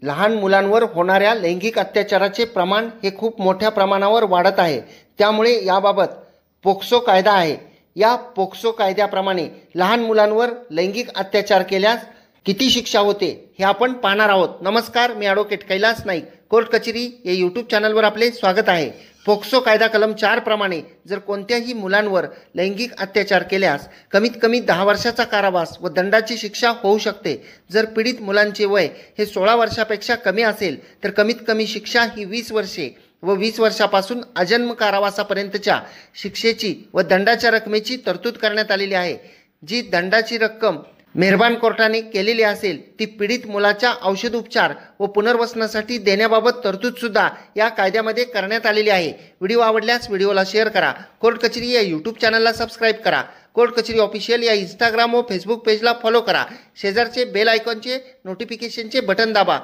लहान मुलांवर होणाऱ्या लैंगिक अत्याचाराचे प्रमाण हे खूप मोठ्या प्रमाणावर वाढत आहे। त्यामुळे याबाबत पोक्सो कायदा आहे। या पोक्सो कायद्याप्रमाणे लहान मुलांवर लैंगिक अत्याचार केल्यास किती शिक्षा होते हे आपण पाहणार आहोत। नमस्कार, मी ॲडव्होकेट कैलास नाईक, कोर्ट कचेरी या यूट्यूब चॅनलवर आपले स्वागत आहे। पोक्सो कायदा कलम 4 प्रमाणे जर कोणत्याही मुलांवर लैंगिक अत्याचार केल्यास कमीत कमी 10 वर्षाचा कारावास व दंडाची शिक्षा होऊ शकते। जर पीडित मुलांचे वय हे 16 वर्षापेक्षा कमी असेल तर कमीत कमी शिक्षा ही 20 वर्षे व 20 वर्षापासून आजन्म कारावासापर्यंतच्या शिक्षेची व दंडाच्या रकमेची तरतूद करण्यात आलेली आहे। जी दंडाची रक्कम मेहरबान कोर्टाने केलेली असेल ती पीडित मुलाच्या औषधोपचार व पुनर्वसनासाठी देण्याबाबत तरतूद सुद्धा या कायद्यामध्ये करण्यात आलेली आहे। व्हिडिओ आवडल्यास व्हिडिओला शेअर करा, कोर्ट कचेरी या यूट्यूब चॅनलला सबस्क्राईब करा, कोर्ट कचेरी ऑफिशियल या इंस्टाग्राम व फेसबुक पेजला फॉलो करा, शेजारचे बेल आयकॉनचे नोटिफिकेशनचे बटन दाबा